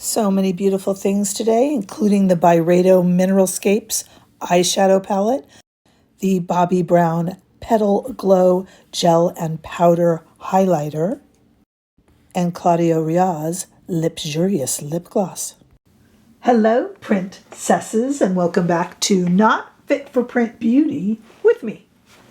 So many beautiful things today, including the Byredo Mineralscapes eyeshadow palette, the Bobbi Brown Petal Glow Gel and Powder Highlighter, and CLAUDIO RIAZ Luxurious Lip Gloss. Hello, Princesses, and welcome back to Not Fit for Print Beauty with me,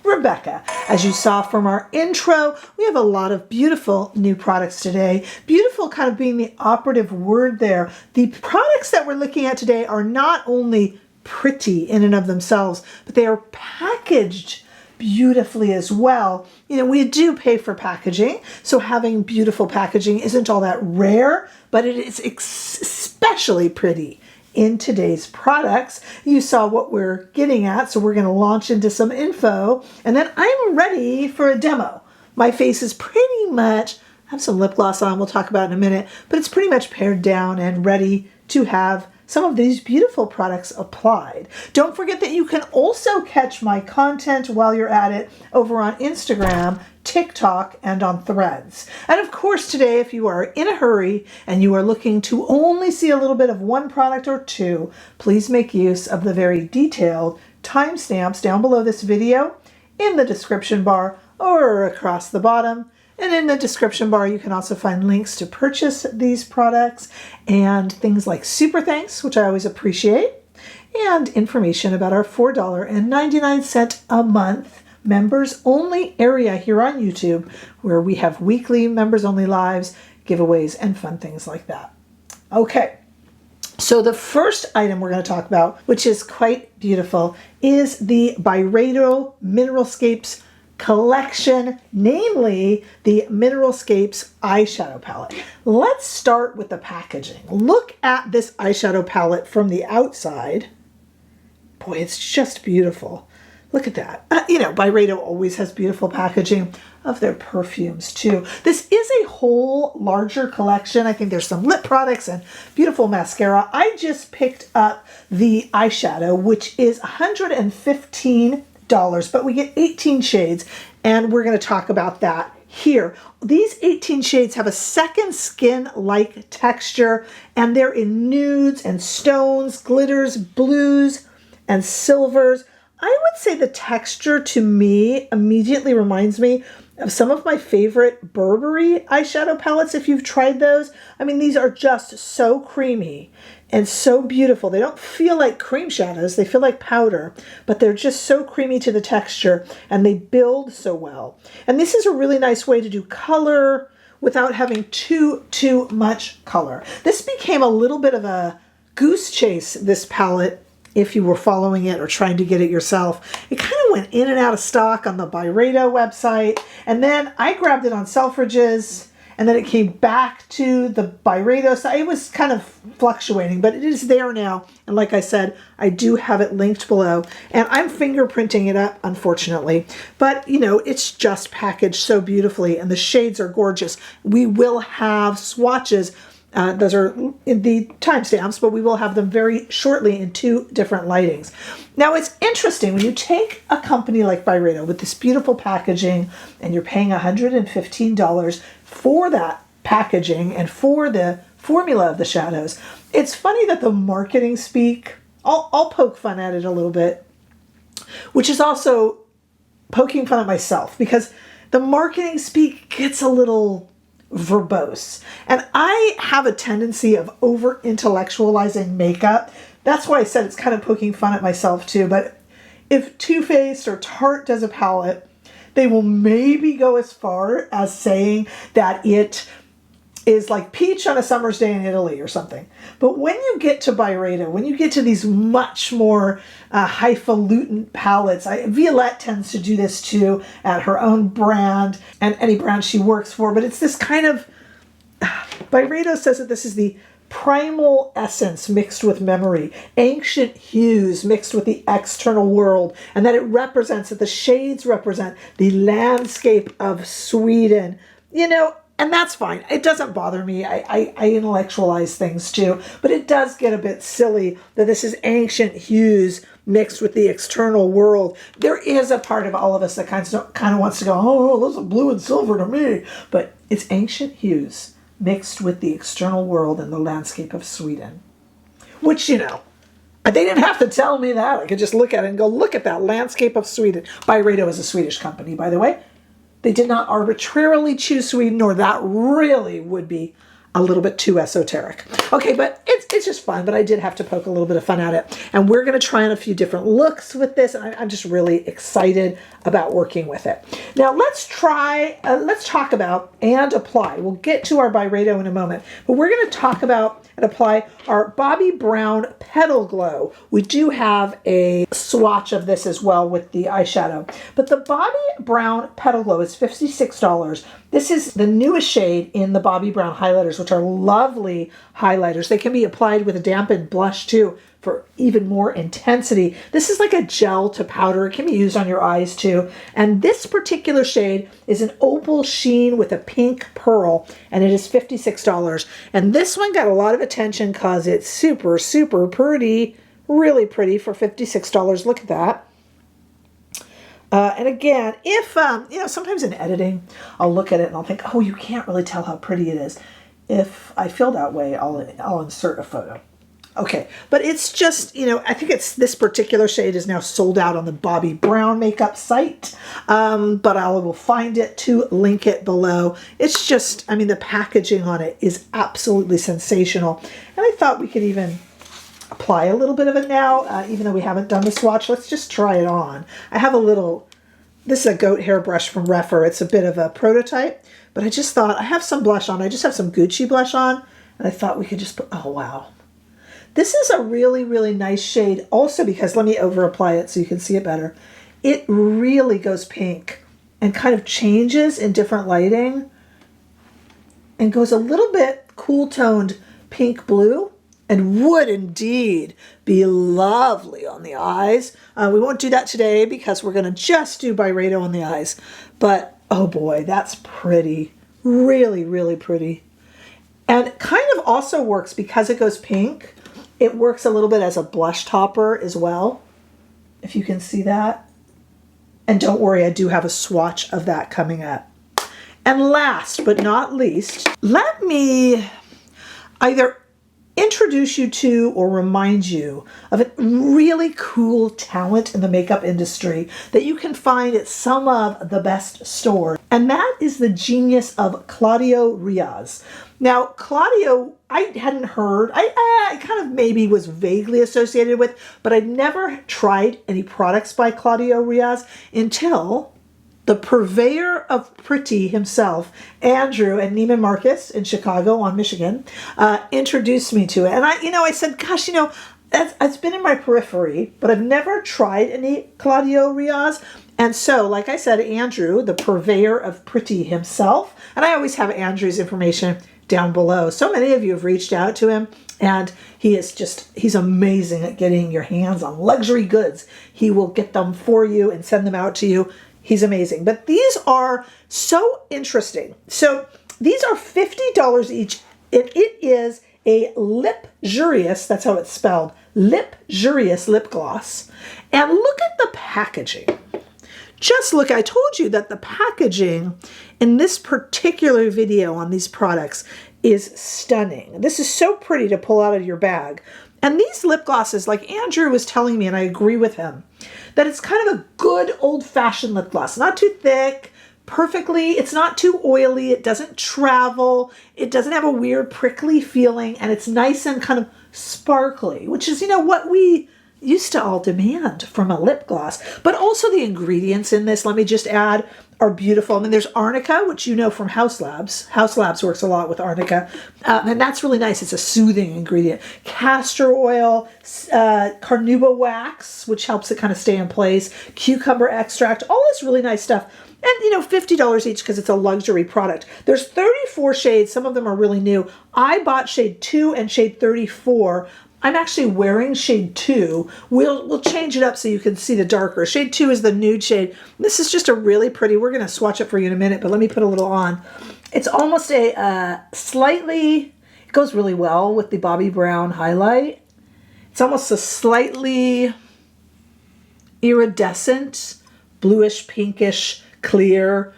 Rebecca. As you saw from our intro, we have a lot of beautiful new products today. Beautiful kind of being the operative word there. The products that we're looking at today are not only pretty in and of themselves, but they are packaged beautifully as well. You know, we do pay for packaging, so having beautiful packaging isn't all that rare, but it is especially pretty in today's products. You saw what we're getting at, so we're going to launch into some info, and then I'm ready for a demo. My face is pretty much, I have some lip gloss on, we'll talk about in a minute, but it's pretty much pared down and ready to have some of these beautiful products applied. Don't forget that you can also catch my content while you're at it over on Instagram, TikTok, and on Threads. And of course today, if you are in a hurry and you are looking to only see a little bit of one product or two, please make use of the very detailed timestamps down below this video, in the description bar, or across the bottom. And in the description bar, you can also find links to purchase these products and things like super thanks, which I always appreciate, and information about our $4.99 a month members only area here on YouTube, where we have weekly members only lives, giveaways, and fun things like that. Okay. So the first item we're going to talk about, which is quite beautiful, is the Byredo Mineralscapes collection, namely the Mineralscapes eyeshadow palette. Let's start with the packaging. Look at this eyeshadow palette from the outside. Boy, it's just beautiful. Look at that. You know, Byredo always has beautiful packaging of their perfumes too. This is a whole larger collection. I think there's some lip products and beautiful mascara. I just picked up the eyeshadow, which is $115, but we get 18 shades, and we're going to talk about that here. These 18 shades have a second skin-like texture, and they're in nudes and stones, glitters, blues, and silvers. I would say the texture to me immediately reminds me of some of my favorite Burberry eyeshadow palettes, if you've tried those. I mean, these are just so creamy and so beautiful. They don't feel like cream shadows, they feel like powder, but they're just so creamy to the texture, and they build so well. And this is a really nice way to do color without having too much color. This became a little bit of a goose chase, this palette, if you were following it or trying to get it yourself. It kind of went in and out of stock on the Byredo website, and then I grabbed it on Selfridges, and then it came back to the Byredo site. It was kind of fluctuating, but it is there now. And like I said, I do have it linked below, and I'm fingerprinting it up, unfortunately. But, you know, it's just packaged so beautifully, and the shades are gorgeous. We will have swatches. Those are in the timestamps, but we will have them very shortly in 2 different lightings. Now, it's interesting when you take a company like Byredo with this beautiful packaging, and you're paying $115 for that packaging and for the formula of the shadows. It's funny that the marketing speak, I'll poke fun at it a little bit, which is also poking fun at myself, because the marketing speak gets a little verbose. And I have a tendency of over-intellectualizing makeup. That's why I said it's kind of poking fun at myself too. But if Too Faced or Tarte does a palette, they will maybe go as far as saying that it is like peach on a summer's day in Italy or something. But when you get to Byredo, when you get to these much more highfalutin palettes, Violette tends to do this too at her own brand and any brand she works for, but it's this kind of, Byredo says that this is the primal essence mixed with memory, ancient hues mixed with the external world, and that it represents, that the shades represent the landscape of Sweden. You know, and that's fine. It doesn't bother me. I intellectualize things too, but it does get a bit silly that this is ancient hues mixed with the external world. There is a part of all of us that kind of wants to go, oh, those are blue and silver to me, but it's ancient hues mixed with the external world and the landscape of Sweden. Which, you know, they didn't have to tell me that. I could just look at it and go, look at that landscape of Sweden. Byredo is a Swedish company, by the way. They did not arbitrarily choose Sweden, or that really would be a little bit too esoteric. Okay, but it's just fun, but I did have to poke a little bit of fun at it. And we're going to try on a few different looks with this, and I'm just really excited about working with it. Now let's talk about and apply. We'll get to our Byredo in a moment, but we're going to talk about and apply our Bobbi Brown Petal Glow. We do have a swatch of this as well with the eyeshadow, but the Bobbi Brown Petal Glow is $56. This is the newest shade in the Bobbi Brown highlighters, which are lovely highlighters. They can be applied with a dampened blush too for even more intensity. This is like a gel to powder. It can be used on your eyes too. And this particular shade is an opal sheen with a pink pearl, and it is $56. And this one got a lot of attention because it's super, super pretty, really pretty for $56. Look at that. And again, if, you know, sometimes in editing, I'll look at it and I'll think, oh, you can't really tell how pretty it is. If I feel that way, I'll insert a photo. Okay, but it's just, you know, I think it's this particular shade is now sold out on the Bobbi Brown makeup site, but I will find it to link it below. It's just, I mean, the packaging on it is absolutely sensational. And I thought we could even apply a little bit of it now, even though we haven't done the swatch. Let's just try it on. I have a little, this is a goat hair brush from Refer. It's a bit of a prototype, but I just thought I have some blush on. I just have some Gucci blush on, and I thought we could just put, oh wow. This is a really, really nice shade also because, let me over apply it so you can see it better. It really goes pink and kind of changes in different lighting and goes a little bit cool toned pink blue, and would indeed be lovely on the eyes. We won't do that today because we're going to just do Byredo on the eyes. But oh boy, that's pretty. Really, really pretty. And it kind of also works because it goes pink. It works a little bit as a blush topper as well, if you can see that. And don't worry, I do have a swatch of that coming up. And last but not least, let me either introduce you to or remind you of a really cool talent in the makeup industry that you can find at some of the best stores. And that is the genius of CLAUDIO RIAZ. Now, Claudio, I hadn't heard, I kind of maybe was vaguely associated with, but I'd never tried any products by CLAUDIO RIAZ until the purveyor of pretty himself, Andrew at Neiman Marcus in Chicago on Michigan, introduced me to it. And I said, gosh, it's been in my periphery, but I've never tried any CLAUDIO RIAZ. And so, like I said, Andrew, the purveyor of pretty himself, and I always have Andrew's information down below. So many of you have reached out to him, and he's amazing at getting your hands on luxury goods. He will get them for you and send them out to you. He's amazing. But these are so interesting. So these are $50 each. It is a Lipjurious, that's how it's spelled, Lipjurious lip gloss. And look at the packaging. Just look, I told you that the packaging in this particular video on these products is stunning. This is so pretty to pull out of your bag. And these lip glosses, like Andrew was telling me, and I agree with him, that it's kind of a good old-fashioned lip gloss. Not too thick, perfectly, it's not too oily, it doesn't travel, it doesn't have a weird prickly feeling, and it's nice and kind of sparkly, which is, what we used to all demand from a lip gloss. But also the ingredients in this, let me just add, are beautiful. I mean, there's arnica, which you know from House Labs. House Labs works a lot with arnica, and that's really nice. It's a soothing ingredient. Castor oil, carnauba wax, which helps it kind of stay in place, cucumber extract, all this really nice stuff. And, $50 each because it's a luxury product. There's 34 shades. Some of them are really new. I bought shade 2 and shade 34. I'm actually wearing shade 2. We'll change it up so you can see the darker. Shade 2 is the nude shade. This is just a really pretty, we're going to swatch it for you in a minute, but let me put a little on. It's almost a slightly, it goes really well with the Bobbi Brown highlight. It's almost a slightly iridescent, bluish, pinkish, clear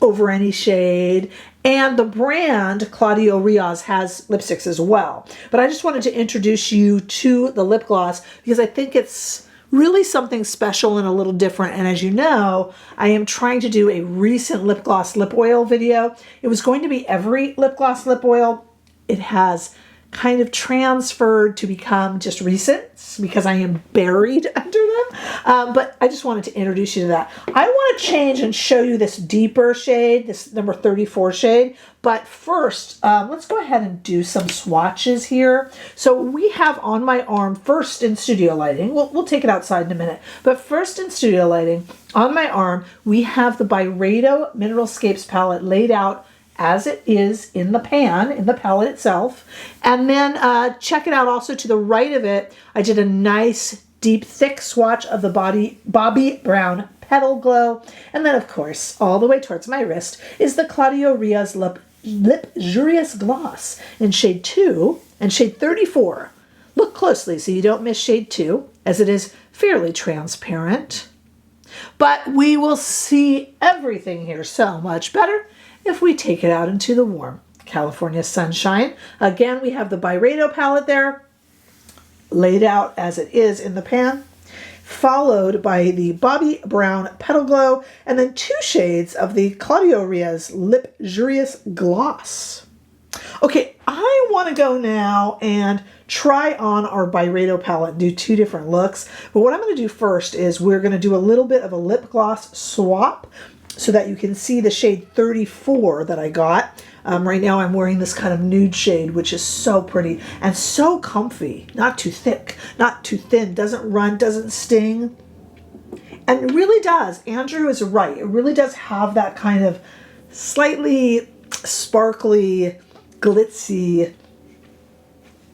over any shade. And the brand Claudio Riaz has lipsticks as well. But I just wanted to introduce you to the lip gloss because I think it's really something special and a little different. And as you know, I am trying to do a recent lip gloss lip oil video. It was going to be every lip gloss lip oil. It has kind of transferred to become just recent because I am buried under them. But I just wanted to introduce you to that. I want to change and show you this deeper shade, this number 34 shade. But first, let's go ahead and do some swatches here. So we have on my arm, first in studio lighting, we'll take it outside in a minute, but first in studio lighting, on my arm, we have the Byredo Mineralscapes palette laid out as it is in the pan, in the palette itself. And then check it out also to the right of it, I did a nice deep thick swatch of the Bobbi Brown Petal Glow. And then of course, all the way towards my wrist is the Claudio Riaz Luxurious Gloss in shade 2 and shade 34. Look closely so you don't miss shade 2 as it is fairly transparent. But we will see everything here so much better if we take it out into the warm California sunshine. Again, we have the Byredo palette there, laid out as it is in the pan, followed by the Bobbi Brown Petal Glow, and then 2 shades of the Claudio Riaz Luxurious Gloss. Okay, I want to go now and try on our Byredo palette and do 2 different looks. But what I'm going to do first is we're going to do a little bit of a lip gloss swap so that you can see the shade 34 that I got. Right now I'm wearing this kind of nude shade, which is so pretty and so comfy. Not too thick, not too thin, doesn't run, doesn't sting. And it really does, Andrew is right, it really does have that kind of slightly sparkly, glitzy,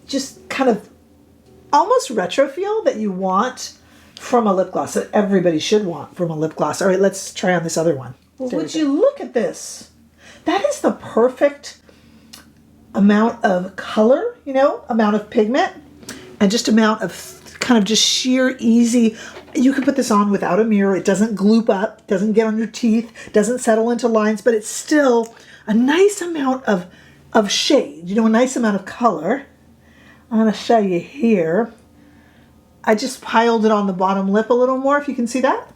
just kind of almost retro feel that you want from a lip gloss, that everybody should want from a lip gloss. All right, let's try on this other one. Would you look at this? That is the perfect amount of color, you know, amount of pigment, and just amount of kind of just sheer easy. You can put this on without a mirror. It doesn't gloop up, doesn't get on your teeth, doesn't settle into lines, but it's still a nice amount of shade, you know, a nice amount of color. I'm going to show you here. I just piled it on the bottom lip a little more, if you can see that.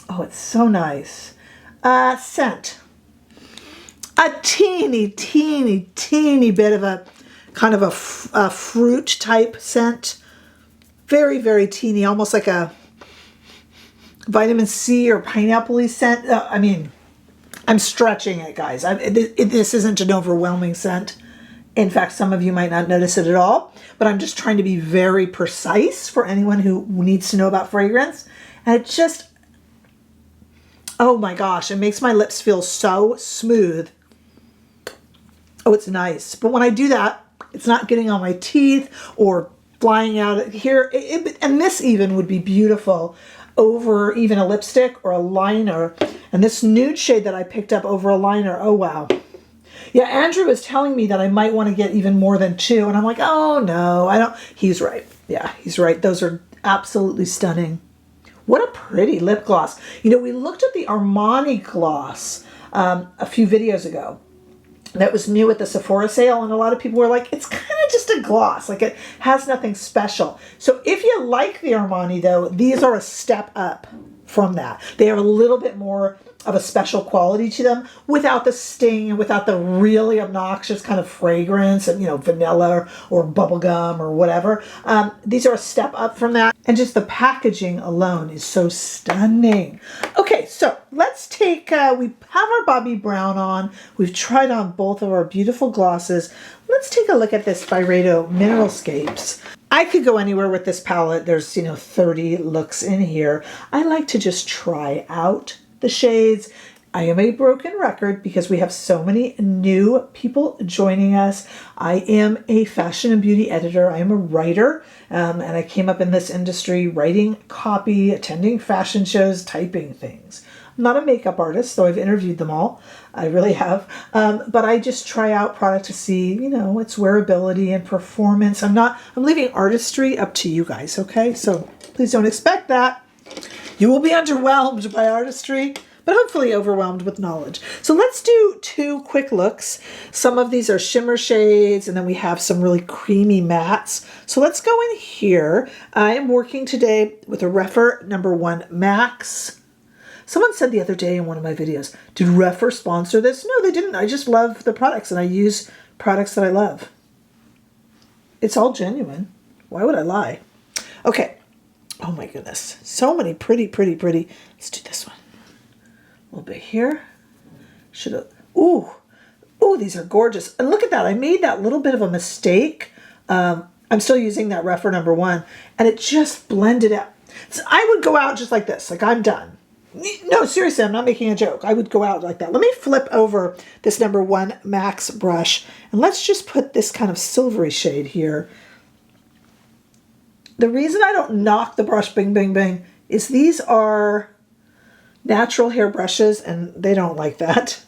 Oh, it's so nice. Scent. A teeny bit of a kind of a fruit type scent. Very, very teeny, almost like a vitamin C or pineapple-y scent. I mean, I'm stretching it, guys. This isn't an overwhelming scent. In fact, some of you might not notice it at all, but I'm just trying to be very precise for anyone who needs to know about fragrance. And it just, oh my gosh, it makes my lips feel so smooth. Oh, it's nice. But when I do that, it's not getting on my teeth or flying out here. And this even would be beautiful over even a lipstick or a liner. And this nude shade that I picked up over a liner, oh wow. Yeah, Andrew was telling me that I might want to get even more than 2. And I'm like, oh no, I don't. He's right. Yeah, he's right. Those are absolutely stunning. What a pretty lip gloss. You know, we looked at the Armani gloss a few videos ago. That was new at the Sephora sale. And a lot of people were like, it's kind of just a gloss. Like it has nothing special. So if you like the Armani though, these are a step up from that. They have a little bit more of a special quality to them without the sting and without the really obnoxious kind of fragrance and, you know, vanilla or bubblegum or whatever. These are a step up from that. And just the packaging alone is so stunning. Okay, so let's take, we have our Bobbi Brown on. We've tried on both of our beautiful glosses. Let's take a look at this Byredo Mineralscapes. I could go anywhere with this palette. There's, you know, 30 looks in here. I like to just try out the shades. I am a broken record because we have so many new people joining us. I am a fashion and beauty editor. I am a writer, and I came up in this industry writing copy, attending fashion shows, typing things. I'm not a makeup artist, though I've interviewed them all. I really have. But I just try out product to see, you know, its wearability and performance. I'm leaving artistry up to you guys, okay? So please don't expect that. You will be underwhelmed by artistry, but hopefully overwhelmed with knowledge. So let's do 2 quick looks. Some of these are shimmer shades, and then we have some really creamy mattes. So let's go in here. I am working today with a Rephr #1 Max. Someone said the other day in one of my videos, did Rephr sponsor this? No, they didn't. I just love the products, and I use products that I love. It's all genuine. Why would I lie? Okay. Oh my goodness. So many pretty. Let's do this one. A little bit here. Ooh, these are gorgeous. And look at that. I made that little bit of a mistake. I'm still using that Rephr #1, and it just blended out. So I would go out just like this. Like, I'm done. No, seriously, I'm not making a joke. I would go out like that. Let me flip over this #1 Max brush, and let's just put this kind of silvery shade here. The reason I don't knock the brush bing, bing, bing is these are natural hair brushes, and they don't like that.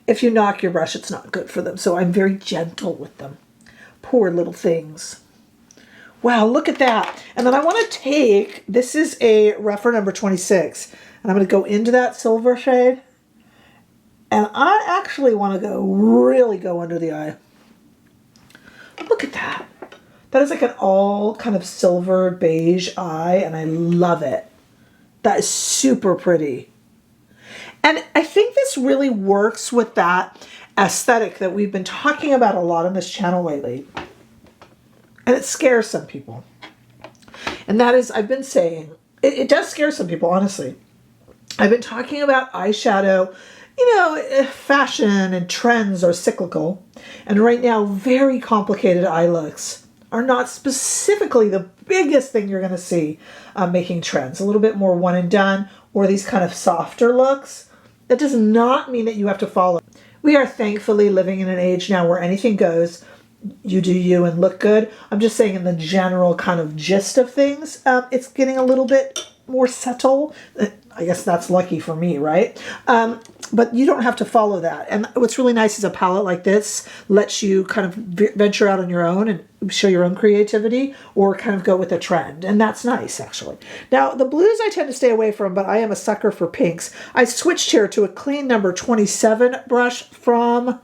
If you knock your brush, it's not good for them. So I'm very gentle with them. Poor little things. Wow, look at that. And then I want to take, this is a Rephr #26, and I'm going to go into that silver shade. And I actually want to really go under the eye. Look at that. That is like an all kind of silver beige eye, and I love it. That is super pretty. And I think this really works with that aesthetic that we've been talking about a lot on this channel lately. And it scares some people. And that is, I've been saying, it does scare some people, honestly. I've been talking about eyeshadow, you know, fashion and trends are cyclical. And right now, very complicated eye looks are not specifically the biggest thing you're going to see making trends. A little bit more one and done, or these kind of softer looks. That does not mean that you have to follow. We are thankfully living in an age now where anything goes. You do you and look good. I'm just saying in the general kind of gist of things, it's getting a little bit more subtle. I guess that's lucky for me, right? But you don't have to follow that. And what's really nice is a palette like this lets you kind of venture out on your own and show your own creativity, or kind of go with a trend. And that's nice, actually. Now, the blues I tend to stay away from, but I am a sucker for pinks. I switched here to a clean #27 brush from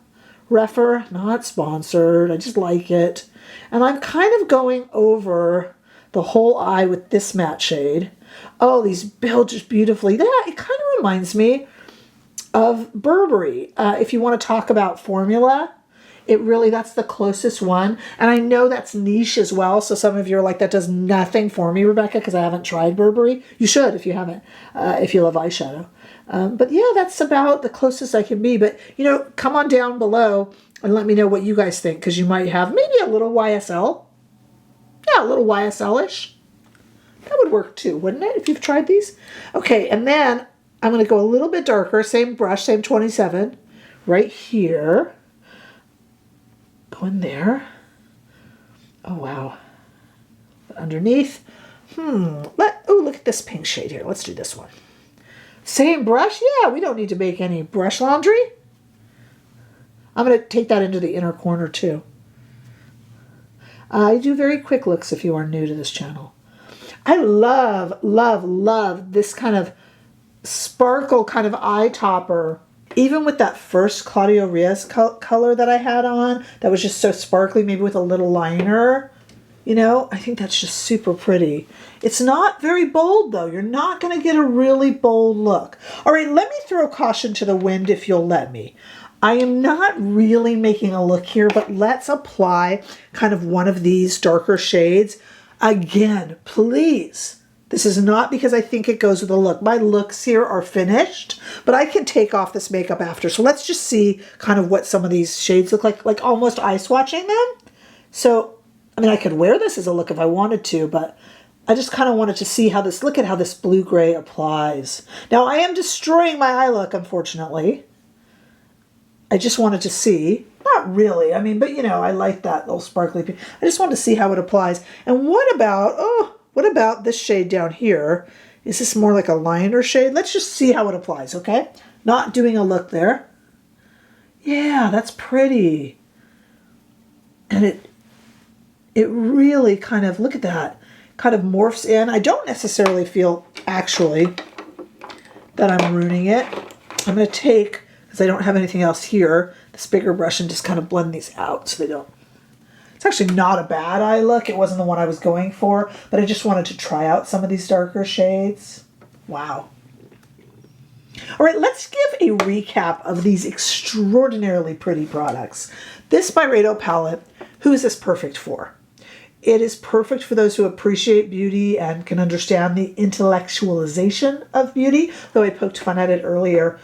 Rephr, not sponsored. I just like it. And I'm kind of going over the whole eye with this matte shade. Oh, these build just beautifully. That, it kind of reminds me of Burberry. If you want to talk about formula, that's the closest one. And I know that's niche as well. So some of you are like, that does nothing for me, Rebecca, because I haven't tried Burberry. You should if you haven't, if you love eyeshadow. But yeah, that's about the closest I can be. But, you know, come on down below and let me know what you guys think, because you might have maybe a little YSL. Yeah, a little YSL-ish. That would work too, wouldn't it, if you've tried these? Okay, and then I'm going to go a little bit darker. Same brush, same 27. Right here. Go in there. Oh, wow. Underneath. Oh, look at this pink shade here. Let's do this one. Same brush? Yeah, we don't need to make any brush laundry. I'm going to take that into the inner corner too. I do very quick looks if you are new to this channel. I love, love, love this kind of sparkle kind of eye topper. Even with that first Claudio Riaz color that I had on, that was just so sparkly, maybe with a little liner. You know, I think that's just super pretty. It's not very bold, though. You're not going to get a really bold look. All right, let me throw caution to the wind if you'll let me. I am not really making a look here, but let's apply kind of one of these darker shades. Again, please. This is not because I think it goes with the look. My looks here are finished, but I can take off this makeup after. So let's just see kind of what some of these shades look like almost eye swatching them. So, I mean, I could wear this as a look if I wanted to, but I just kind of wanted to see how this, look at how this blue-gray applies. Now, I am destroying my eye look, unfortunately. I just wanted to see, not really, I mean, but you know, I like that little sparkly pink. I just wanted to see how it applies. And what about this shade down here? Is this more like a liner shade? Let's just see how it applies, okay? Not doing a look there. Yeah, that's pretty. And it really kind of, look at that, kind of morphs in. I don't necessarily feel, actually, that I'm ruining it. I'm going to take, because I don't have anything else here, this bigger brush and just kind of blend these out so they don't. It's actually not a bad eye look. It wasn't the one I was going for, but I just wanted to try out some of these darker shades. Wow. All right, let's give a recap of these extraordinarily pretty products. This Byredo palette, who is this perfect for? It is perfect for those who appreciate beauty and can understand the intellectualization of beauty. Though I poked fun at it earlier,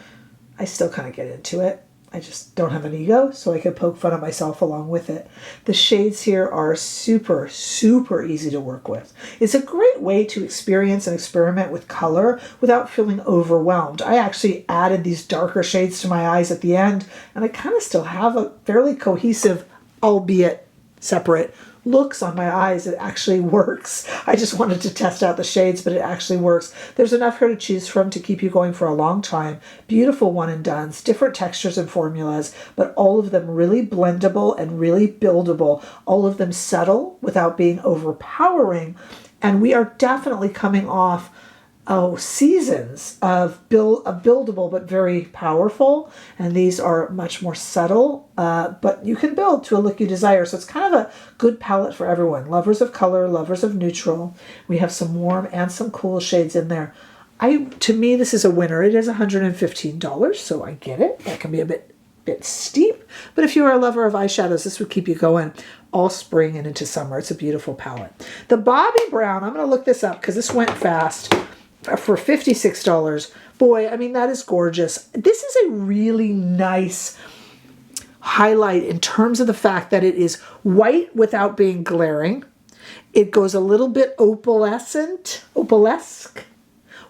I still kind of get into it. I just don't have an ego, so I could poke fun at myself along with it. The shades here are super, super easy to work with. It's a great way to experience and experiment with color without feeling overwhelmed. I actually added these darker shades to my eyes at the end, and I kind of still have a fairly cohesive, albeit separate, looks on my eyes. It actually works. I just wanted to test out the shades, but it actually works. There's enough here to choose from to keep you going for a long time. Beautiful one and dones, different textures and formulas, but all of them really blendable and really buildable. All of them subtle without being overpowering. And we are definitely coming off seasons of buildable but very powerful, and these are much more subtle, but you can build to a look you desire. So it's kind of a good palette for everyone. Lovers of color, lovers of neutral. We have some warm and some cool shades in there. To me, this is a winner. It is $115, so I get it. That can be a bit steep, but if you are a lover of eyeshadows, this would keep you going all spring and into summer. It's a beautiful palette. The Bobbi Brown, I'm going to look this up because this went fast. For $56, boy, I mean, that is gorgeous. This is a really nice highlight in terms of the fact that it is white without being glaring. It goes a little bit opalescent, opalesque,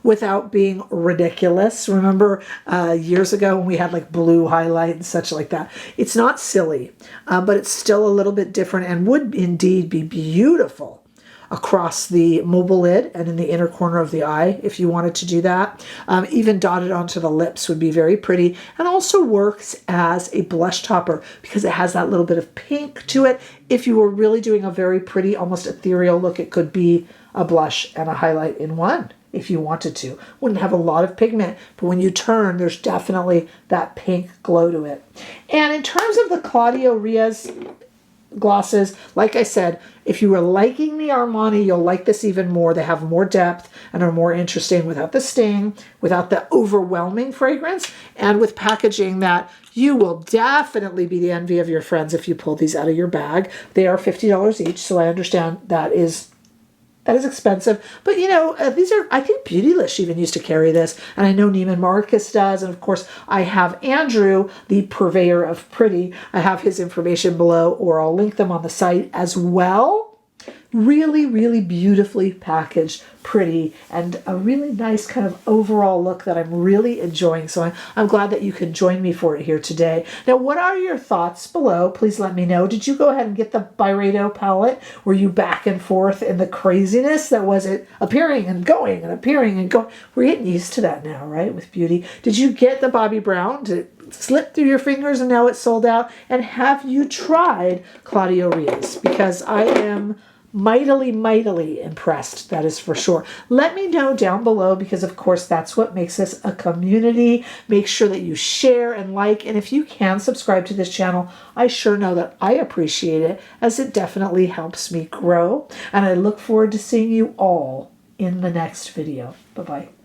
without being ridiculous. Remember years ago when we had like blue highlight and such like that? It's not silly, but it's still a little bit different and would indeed be beautiful across the mobile lid and in the inner corner of the eye if you wanted to do that. Even dotted onto the lips would be very pretty, and also works as a blush topper because it has that little bit of pink to it. If you were really doing a very pretty, almost ethereal look, it could be a blush and a highlight in one if you wanted to. Wouldn't have a lot of pigment, but when you turn, there's definitely that pink glow to it. And in terms of the CLAUDIO RIAZ glosses, like I said, if you were liking the Armani, you'll like this even more. They have more depth and are more interesting without the sting, without the overwhelming fragrance, and with packaging that you will definitely be the envy of your friends if you pull these out of your bag. They are $50 each, so I understand that is expensive, but you know, these are, I think Beautylish even used to carry this, and I know Neiman Marcus does, and of course I have Andrew, the purveyor of pretty. I have his information below, or I'll link them on the site as well. Really, really beautifully packaged, pretty, and a really nice kind of overall look that I'm really enjoying. So I'm glad that you can join me for it here today. Now, what are your thoughts below? Please let me know. Did you go ahead and get the Byredo palette? Were you back and forth in the craziness that was it appearing and going and appearing and going? We're getting used to that now, right, with beauty. Did you get the Bobbi Brown? Did it slip through your fingers and now it's sold out? And have you tried CLAUDIO RIAZ? Because I am mightily, mightily impressed, that is for sure. Let me know down below, because of course that's what makes us a community. Make sure that you share and like, and if you can subscribe to this channel, I sure know that I appreciate it, as it definitely helps me grow. And I look forward to seeing you all in the next video. Bye-bye.